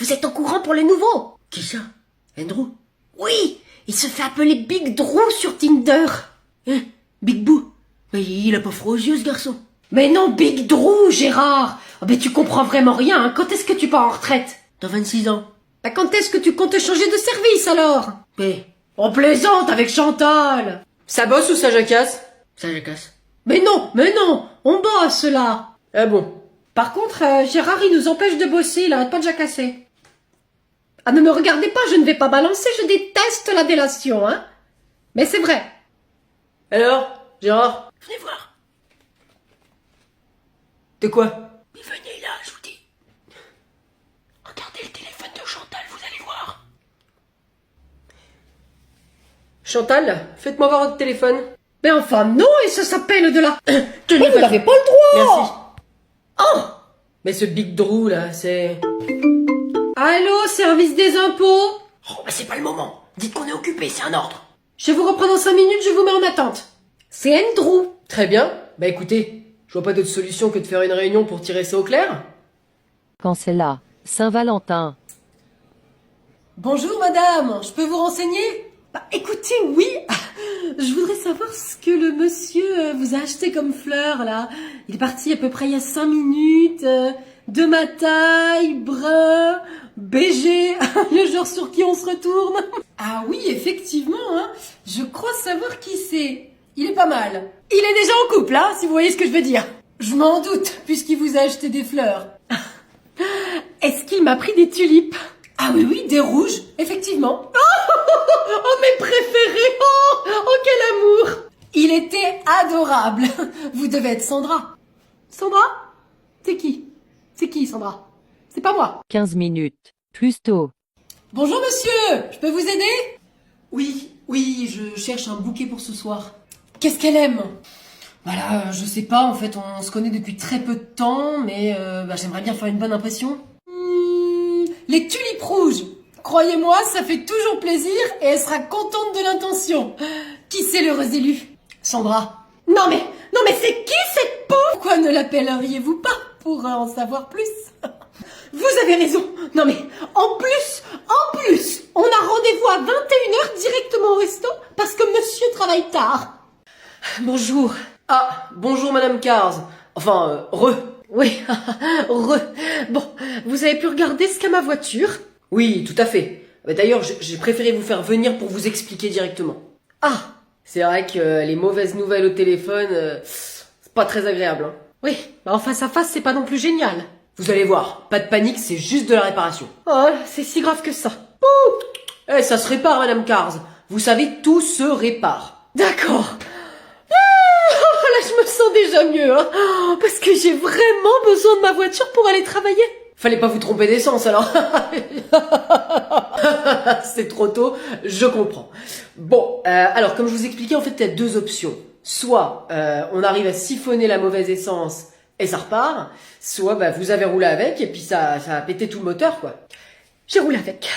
vous êtes au courant pour le nouveau? Qui ça? Andrew? Oui, il se fait appeler Big Drew sur Tinder. Hein? Big Boo? Mais il a pas froid aux yeux, ce garçon. Mais non, Big Drew, Gérard. Oh, mais tu comprends vraiment rien, hein. Quand est-ce que tu pars en retraite? Dans 26 ans. Bah, quand est-ce que tu comptes changer de service, alors? Mais, On plaisante avec Chantal. Ça bosse ou ça jacasse? ça jacasse. Mais non, on bosse, là. Ah bon? Par contre, Gérard, il nous empêche de bosser, il arrête pas de jacasser. Ah, ne me regardez pas, je ne vais pas balancer, je déteste la délation, hein. Mais c'est vrai. Alors, Gérard? Venez voir. De quoi? Mais venez là, je vous dis. Regardez le téléphone de Chantal, vous allez voir. Chantal, faites-moi voir votre téléphone. Mais enfin, non, et ça s'appelle de la... Tenez, vous n'avez pas le droit. Merci. Oh. Mais ce Big Drew, là, c'est... Allô, service des impôts? Oh, bah c'est pas le moment. Dites qu'on est occupé, c'est un ordre. Je vous reprends dans 5 minutes, je vous mets en attente. C'est Andrew. Très bien. Bah écoutez, je vois pas d'autre solution que de faire une réunion pour tirer ça au clair. Quand c'est là, Saint-Valentin. Bonjour madame, je peux vous renseigner? Bah écoutez, oui. Je voudrais savoir ce que le monsieur vous a acheté comme fleurs, là. Il est parti à peu près il y a 5 minutes. De ma taille, brun, BG, le genre sur qui on se retourne. Ah oui, effectivement, hein. Je crois savoir qui c'est. Il est pas mal. Il est déjà en couple, hein, si vous voyez ce que je veux dire. Je m'en doute, puisqu'il vous a acheté des fleurs. Est-ce qu'il m'a pris des tulipes? Ah oui, des rouges, effectivement. Oh, mes préférés. Oh, quel amour. Il était adorable. Vous devez être Sandra. Sandra? C'est qui? C'est qui, Sandra? C'est pas moi. 15 minutes. Plus tôt. Bonjour, monsieur. Je peux vous aider? Oui, je cherche un bouquet pour ce soir. Qu'est-ce qu'elle aime? Voilà, je sais pas, en fait, on se connaît depuis très peu de temps, mais j'aimerais bien faire une bonne impression. Les tulipes rouges. Croyez-moi, ça fait toujours plaisir et elle sera contente de l'intention. Qui c'est l'heureuse élue? Sandra. Non mais c'est qui cette pauvre? Pourquoi ne l'appelleriez-vous pas pour en savoir plus? Vous avez raison. Non mais, en plus, on a rendez-vous à 21h directement au resto parce que monsieur travaille tard. Bonjour. Ah, bonjour Madame Cars. Enfin, Oui, Bon, vous avez pu regarder ce qu'a ma voiture? Oui, tout à fait. D'ailleurs, j'ai préféré vous faire venir pour vous expliquer directement. Ah, C'est vrai que les mauvaises nouvelles au téléphone, c'est pas très agréable, hein. oui, en face à face, c'est pas non plus génial. Vous allez voir, pas de panique, c'est juste de la réparation. Oh, c'est si grave que ça. Eh, ça se répare, Madame Cars. Vous savez, tout se répare. D'accord. Là, je me sens déjà mieux, hein, parce que j'ai vraiment besoin de ma voiture pour aller travailler. Fallait pas vous tromper d'essence, alors. C'est trop tôt, je comprends. Bon, alors, comme je vous expliquais, en fait, il y a deux options. Soit, on arrive à siphonner la mauvaise essence et ça repart. Soit, vous avez roulé avec et puis ça a pété tout le moteur, quoi. J'ai roulé avec.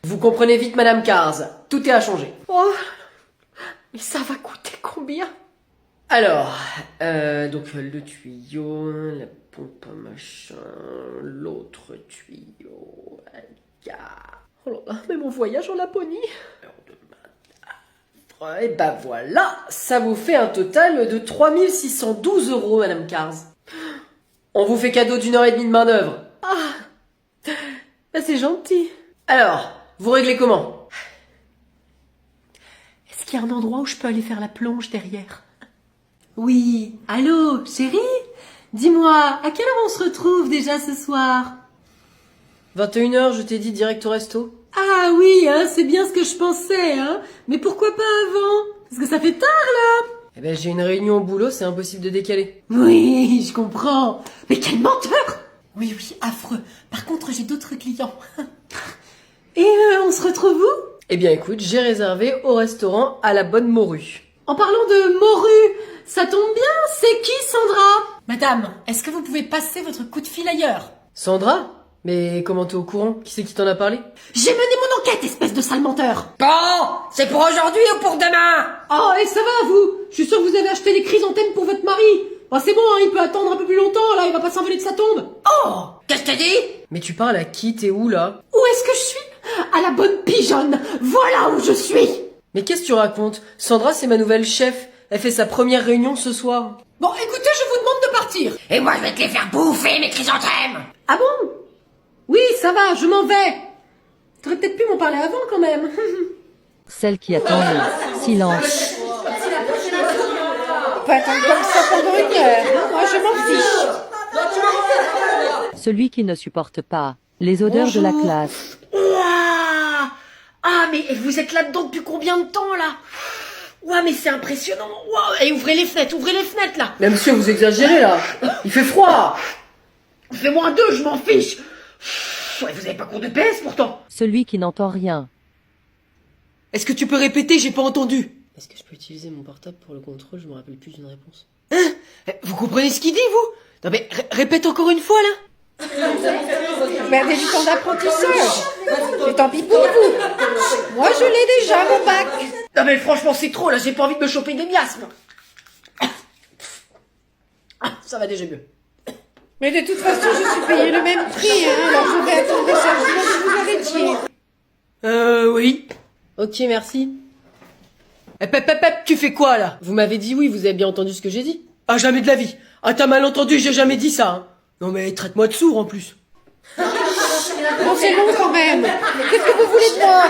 Vous comprenez vite, Madame Cars. Tout est à changer. Oh, mais ça va coûter combien? Alors, donc le tuyau, la pompe machin, l'autre tuyau, Oh là là, mais mon voyage en Laponie. et voilà, ça vous fait un total de 3612 €, Madame Cars. On vous fait cadeau d'une heure et demie de main d'œuvre. C'est gentil. Alors, vous réglez comment? Est-ce qu'il y a un endroit où je peux aller faire la plonge derrière? Oui. Allô, chérie? Dis-moi, à quelle heure on se retrouve déjà ce soir? 21h, je t'ai dit direct au resto. Ah oui, hein, c'est bien ce que je pensais, hein. Mais pourquoi pas avant? Parce que ça fait tard, là. Eh ben, j'ai une réunion au boulot, c'est impossible de décaler. Oui, je comprends. Mais quel menteur! Oui, affreux. Par contre, j'ai d'autres clients. Et on se retrouve où? Eh bien, écoute, j'ai réservé au restaurant à la Bonne Morue. En parlant de morue, ça tombe bien, c'est qui Sandra? Madame, est-ce que vous pouvez passer votre coup de fil ailleurs? Sandra? Mais comment t'es au courant? Qui c'est qui t'en a parlé? J'ai mené mon enquête, espèce de sale menteur! Bon, c'est pour aujourd'hui ou pour demain? Oh, et ça va, vous? Je suis sûre que vous avez acheté les chrysanthèmes pour votre mari. Oh, c'est bon, hein, il peut attendre un peu plus longtemps, là, il va pas s'envoler de sa tombe. Oh, qu'est-ce que t'as dit? Mais tu parles à qui? T'es où, là? Où à la bonne pigeonne. Voilà où je suis. Mais qu'est-ce que tu racontes? Sandra, c'est ma nouvelle chef. Elle fait sa première réunion ce soir. Bon, écoutez, je vous demande de partir. Et moi, je vais te les faire bouffer, mes chrysanthèmes. Ah bon? Oui, ça va, je m'en vais. T'aurais peut-être pu m'en parler avant quand même. Celle qui attendait. Silence. Pas attendre comme ça pendant 1 heure. Moi, je m'en fiche. Celui qui ne supporte pas. Les odeurs de la classe. Ouah. Ah, mais vous êtes là-dedans depuis combien de temps, là? Ouah, mais c'est impressionnant. Ouah. Et ouvrez les fenêtres, là. Mais monsieur, vous exagérez là. Il fait froid. Fais -2, je m'en fiche. Ouais, vous avez pas cours de PS, pourtant. Celui qui n'entend rien. Est-ce que tu peux répéter? J'ai pas entendu. Est-ce que je peux utiliser mon portable pour le contrôle? Je me rappelle plus d'une réponse. Vous comprenez ce qu'il dit, vous? Non mais répète encore une fois là. Perdez du temps d'apprentissage. Et tant pis pour vous. Moi, je l'ai déjà, mon bac. Non mais franchement, c'est trop, là, j'ai pas envie de me choper des miasmes. Ah, ça va déjà mieux. Mais de toute façon, je suis payé le même prix, hein, alors je vais attendre le changement que vous arrêtiez. Oui. Ok, merci. Tu fais quoi là? Vous m'avez dit oui, vous avez bien entendu ce que j'ai dit? Ah, jamais de la vie. Ah, t'as mal entendu, j'ai jamais dit ça. Hein. Non mais traite-moi de sourd en plus. Bon, c'est long quand même. Qu'est-ce que vous voulez de moi?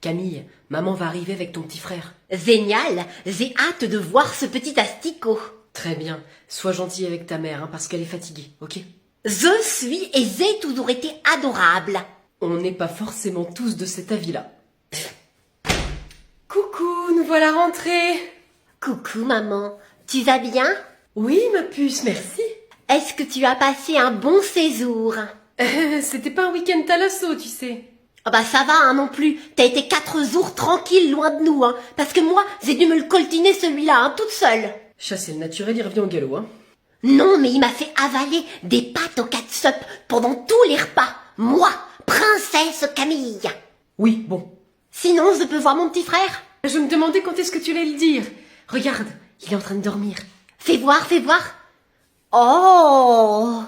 Camille, maman va arriver avec ton petit frère. Génial, j'ai hâte de voir ce petit asticot. Très bien. Sois gentil avec ta mère, hein, parce qu'elle est fatiguée, ok? Je suis et j'ai toujours été adorable. On n'est pas forcément tous de cet avis-là. Coucou, nous voilà rentrés. Coucou maman, tu vas bien? Oui, ma puce, merci. Est-ce que tu as passé un bon séjour? C'était pas un week-end Thalasso, tu sais. Ah bah ça va hein, non plus, t'as été 4 jours tranquille loin de nous, hein, parce que moi j'ai dû me le coltiner celui-là, hein, toute seule. Chasser le naturel, il revient au galop, hein. Non mais il m'a fait avaler des pâtes au catsup pendant tous les repas. Moi, princesse Camille. Oui, bon. Sinon je peux voir mon petit frère? Je me demandais quand est-ce que tu allais le dire. Regarde, il est en train de dormir. Fais voir, fais voir. Oh,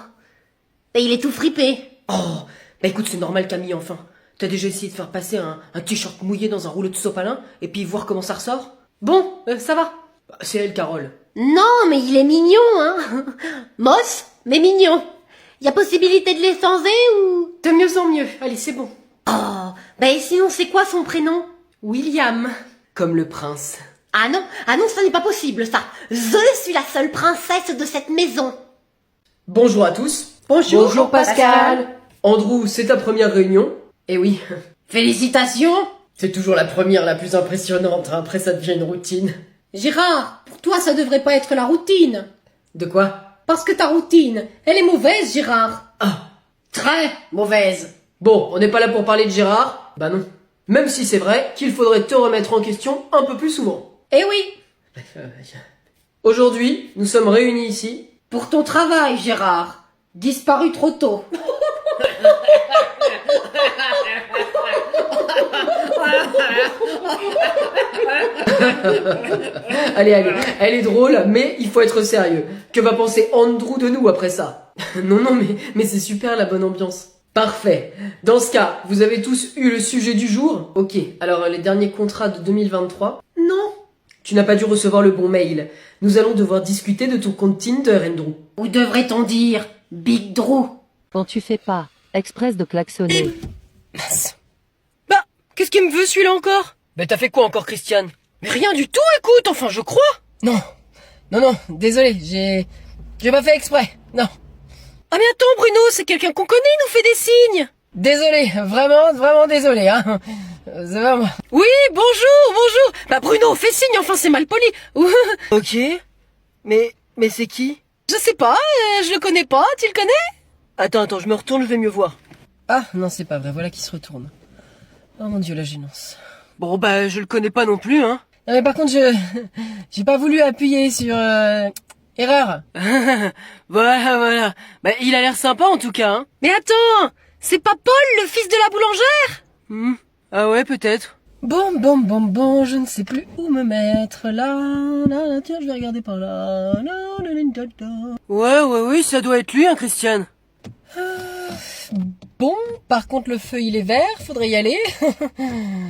et il est tout fripé. Oh, bah écoute, c'est normal Camille, enfin. T'as déjà essayé de faire passer un t-shirt mouillé dans un rouleau de sopalin et puis voir comment ça ressort? Bon, ça va. Bah, c'est elle, Carole. Non, mais il est mignon, hein. Moche, mais mignon. Y a possibilité de l'échanger ou? De mieux en mieux. Allez, c'est bon. Oh, ben sinon c'est quoi son prénom? William. Comme le prince. Ah non, ça n'est pas possible, ça. Je suis la seule princesse de cette maison. Bonjour à tous. Bonjour, Pascal. Andrew, c'est ta première réunion? Eh oui. Félicitations. C'est toujours la première la plus impressionnante, hein. Après ça devient une routine. Gérard, pour toi, ça devrait pas être la routine. De quoi? Parce que ta routine, elle est mauvaise, Gérard. Ah. Très mauvaise. Bon, on n'est pas là pour parler de Gérard? Bah non. Même si c'est vrai qu'il faudrait te remettre en question un peu plus souvent. Eh oui. Aujourd'hui, nous sommes réunis ici. Pour ton travail, Gérard. Disparu trop tôt. Allez, elle est drôle, mais il faut être sérieux. Que va penser Andrew de nous après ça? Non, mais c'est super la bonne ambiance. Parfait. Dans ce cas, vous avez tous eu le sujet du jour? Ok, alors les derniers contrats de 2023? Non. Tu n'as pas dû recevoir le bon mail. Nous allons devoir discuter de ton compte Tinder, Andrew. Ou devrait-on dire Big Drew? Quand tu fais pas express de klaxonner. Bah, qu'est-ce qu'il me veut celui-là encore? Bah t'as fait quoi encore, Christiane? Mais rien du tout, écoute, enfin je crois. Non, désolé, j'ai pas fait exprès, non. Ah mais attends Bruno, c'est quelqu'un qu'on connaît, il nous fait des signes. Désolé, vraiment désolé, hein. C'est vraiment... Oui, bonjour. Bah Bruno, fais signe, enfin c'est mal poli. Ok, mais c'est qui? Je sais pas, je le connais pas, tu le connais? Attends, je me retourne, je vais mieux voir. Ah, non c'est pas vrai, voilà qui se retourne. Oh mon dieu, la gênance. Bon bah je le connais pas non plus, hein. Non mais par contre j'ai pas voulu appuyer sur erreur. Voilà. Bah il a l'air sympa en tout cas, hein. Mais attends, c'est pas Paul le fils de la boulangère? Ah ouais peut-être. Bon, je ne sais plus où me mettre là, tiens je vais regarder par là. Oui, ça doit être lui, hein, Christiane. Bon, par contre le feu il est vert, faudrait y aller. Bah,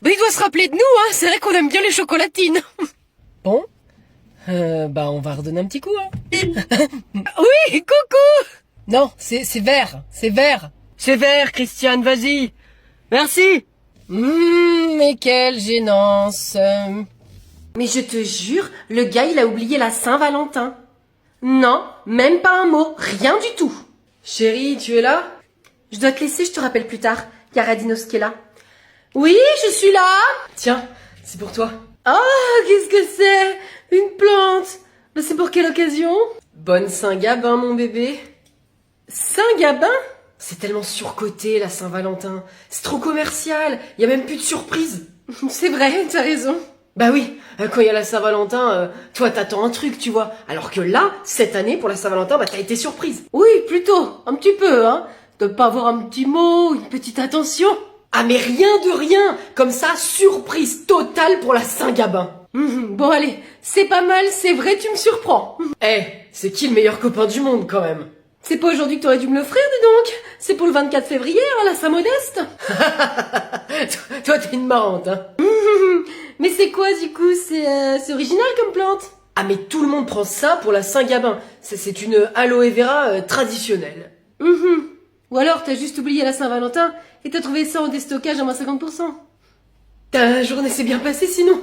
il doit se rappeler de nous, hein. C'est vrai qu'on aime bien les chocolatines. Bon, bah on va redonner un petit coup, hein. Oui, coucou. Non, c'est vert, c'est vert. C'est vert, Christiane, vas-y. Merci. Mais quelle gênance. Mais je te jure, le gars, il a oublié la Saint-Valentin. Non, même pas un mot, rien du tout. Chérie, tu es là? Je dois te laisser, je te rappelle plus tard. Il y a Radinos qui est là. Oui, je suis là. Tiens, c'est pour toi. Oh, qu'est-ce que c'est? Une plante. Bah, c'est pour quelle occasion? Bonne Saint-Gabin, mon bébé. Saint-Gabin? C'est tellement surcoté, la Saint-Valentin. C'est trop commercial. Il y a même plus de surprise. C'est vrai, t'as raison. Bah oui, quand il y a la Saint-Valentin, toi t'attends un truc, tu vois. Alors que là, cette année, pour la Saint-Valentin, bah t'as été surprise. Oui, plutôt, un petit peu, hein. De pas avoir un petit mot, une petite attention. Ah mais rien de rien. Comme ça, surprise totale pour la Saint-Gabin. Bon allez, c'est pas mal, c'est vrai, tu me surprends. Eh, c'est qui le meilleur copain du monde quand même? C'est pas aujourd'hui que t'aurais dû me l'offrir, dis donc. C'est pour le 24 février, hein, la Saint-Modeste. Toi t'es une marrante, hein. Mais c'est quoi du coup? C'est original comme plante. Ah mais tout le monde prend ça pour la Saint-Gabin. C'est une aloe vera traditionnelle. Ou alors t'as juste oublié la Saint-Valentin et t'as trouvé ça en déstockage à moins 50%. Ta journée s'est bien passée sinon.